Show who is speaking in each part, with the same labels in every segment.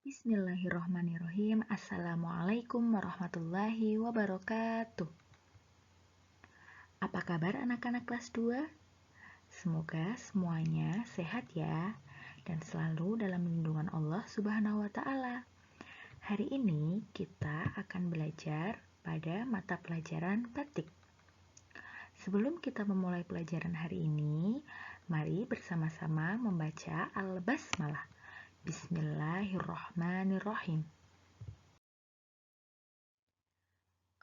Speaker 1: Bismillahirrohmanirrohim. Assalamualaikum warahmatullahi wabarakatuh. Apa kabar anak-anak kelas 2? Semoga semuanya sehat ya, dan selalu dalam lindungan Allah Subhanahu wa Ta'ala. Hari ini kita akan belajar pada mata pelajaran batik. Sebelum kita memulai pelajaran hari ini, mari bersama-sama membaca Al-Basmalah. Bismillahirrohmanirrohim.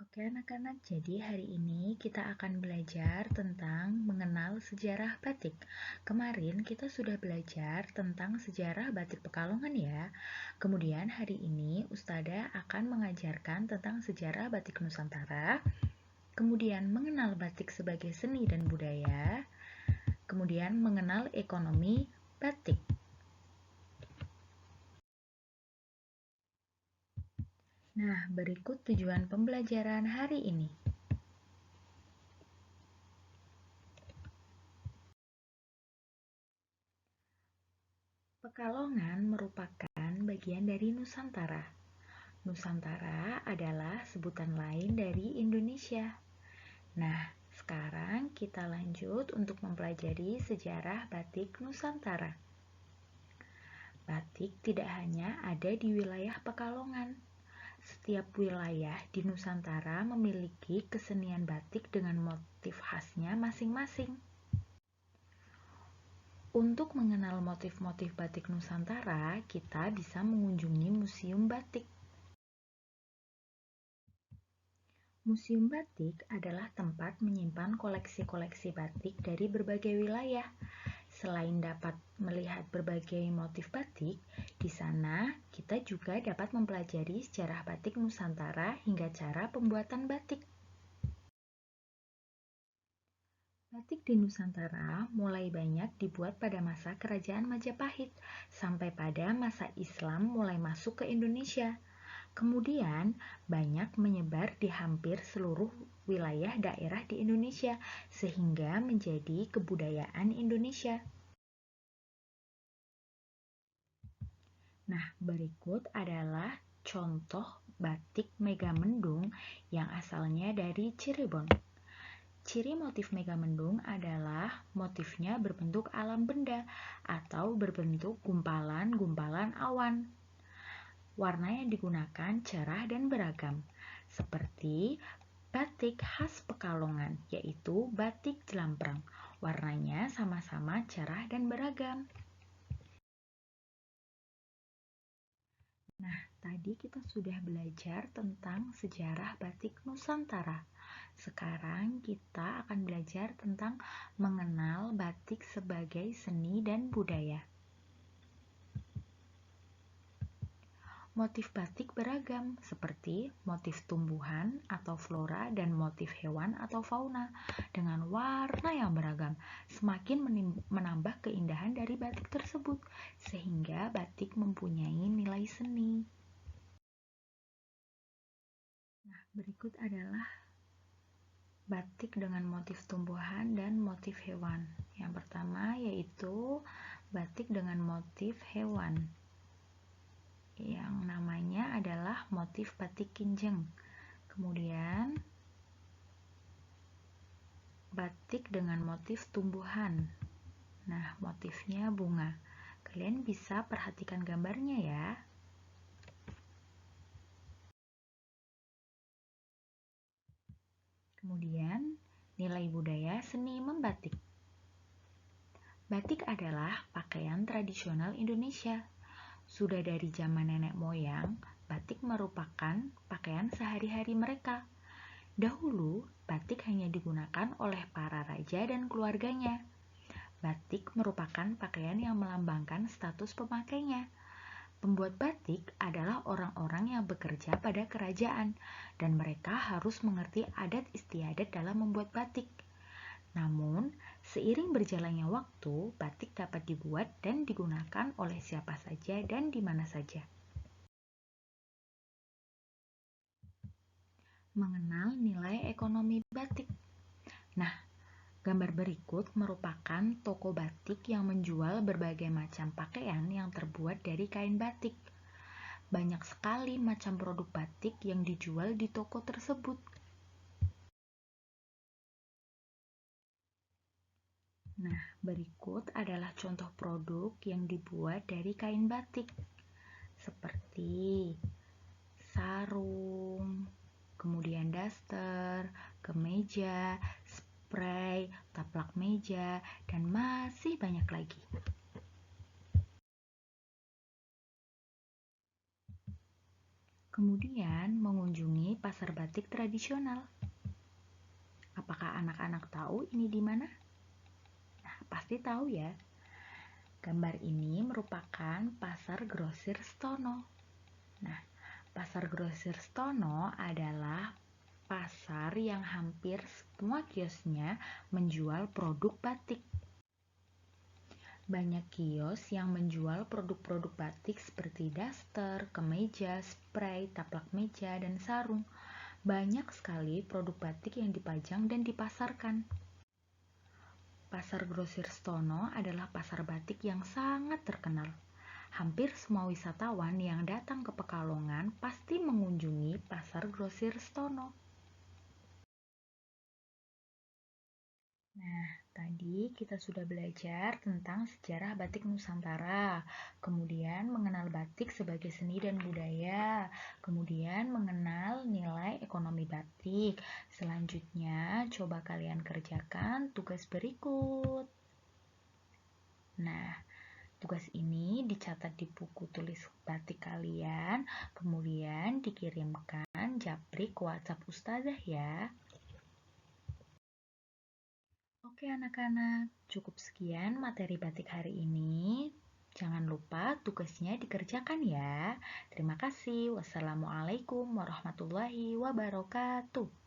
Speaker 1: Oke anak-anak, jadi hari ini kita akan belajar tentang mengenal sejarah batik. Kemarin kita sudah belajar tentang sejarah batik Pekalongan ya. Kemudian hari ini Ustadzah akan mengajarkan tentang sejarah batik Nusantara, kemudian mengenal batik sebagai seni dan budaya, kemudian mengenal ekonomi batik. Nah, berikut tujuan pembelajaran hari ini. Pekalongan merupakan bagian dari Nusantara. Nusantara adalah sebutan lain dari Indonesia. Nah, sekarang kita lanjut untuk mempelajari sejarah batik Nusantara. Batik tidak hanya ada di wilayah Pekalongan. Setiap wilayah di Nusantara memiliki kesenian batik dengan motif khasnya masing-masing. Untuk mengenal motif-motif batik Nusantara, kita bisa mengunjungi Museum Batik. Museum Batik adalah tempat menyimpan koleksi-koleksi batik dari berbagai wilayah. Selain dapat melihat berbagai motif batik, di sana kita juga dapat mempelajari sejarah batik Nusantara hingga cara pembuatan batik. Batik di Nusantara mulai banyak dibuat pada masa Kerajaan Majapahit sampai pada masa Islam mulai masuk ke Indonesia. Kemudian banyak menyebar di hampir seluruh wilayah daerah di Indonesia sehingga menjadi kebudayaan Indonesia. Nah, berikut adalah contoh batik Megamendung yang asalnya dari Cirebon. Ciri motif Megamendung adalah motifnya berbentuk alam benda atau berbentuk gumpalan-gumpalan awan. Warna yang digunakan cerah dan beragam, seperti batik khas Pekalongan, yaitu batik jelampreng. Warnanya sama-sama cerah dan beragam. Nah, tadi kita sudah belajar tentang sejarah batik Nusantara. Sekarang kita akan belajar tentang mengenal batik sebagai seni dan budaya. Motif batik beragam, seperti motif tumbuhan atau flora dan motif hewan atau fauna dengan warna yang beragam, semakin menambah keindahan dari batik tersebut, sehingga batik mempunyai nilai seni. Nah, berikut adalah batik dengan motif tumbuhan dan motif hewan. Yang pertama yaitu batik dengan motif hewan, yang namanya adalah motif batik kinjeng. Kemudian batik dengan motif tumbuhan. Nah, motifnya bunga. Kalian bisa perhatikan gambarnya ya. Kemudian nilai budaya seni membatik. Batik adalah pakaian tradisional Indonesia. Sudah dari zaman nenek moyang, batik merupakan pakaian sehari-hari mereka. Dahulu, batik hanya digunakan oleh para raja dan keluarganya. Batik merupakan pakaian yang melambangkan status pemakainya. Pembuat batik adalah orang-orang yang bekerja pada kerajaan, dan mereka harus mengerti adat istiadat dalam membuat batik. Namun, seiring berjalannya waktu, batik dapat dibuat dan digunakan oleh siapa saja dan di mana saja. Mengenal nilai ekonomi batik. Nah, gambar berikut merupakan toko batik yang menjual berbagai macam pakaian yang terbuat dari kain batik. Banyak sekali macam produk batik yang dijual di toko tersebut. Nah, berikut adalah contoh produk yang dibuat dari kain batik, seperti sarung, kemudian daster, kemeja, spray, taplak meja, dan masih banyak lagi. Kemudian mengunjungi pasar batik tradisional. Apakah anak-anak tahu ini di mana? Nah, pasti tahu ya. Gambar ini merupakan pasar grosir Stono. Nah, pasar grosir Stono adalah pasar yang hampir semua kiosnya menjual produk batik. Banyak kios yang menjual produk-produk batik seperti daster, kemeja, spray, taplak meja, dan sarung. Banyak sekali produk batik yang dipajang dan dipasarkan. Pasar Grosir Stono adalah pasar batik yang sangat terkenal. Hampir semua wisatawan yang datang ke Pekalongan pasti mengunjungi Pasar Grosir Stono. Nah, tadi kita sudah belajar tentang sejarah batik Nusantara, kemudian mengenal batik sebagai seni dan budaya, kemudian mengenal nilai ekonomi batik. Selanjutnya, coba kalian kerjakan tugas berikut. Nah, tugas ini dicatat di buku tulis batik kalian, kemudian dikirimkan japri ke WhatsApp Ustazah ya. Oke anak-anak, cukup sekian materi batik hari ini. Jangan lupa tugasnya dikerjakan ya. Terima kasih. Wassalamualaikum warahmatullahi wabarakatuh.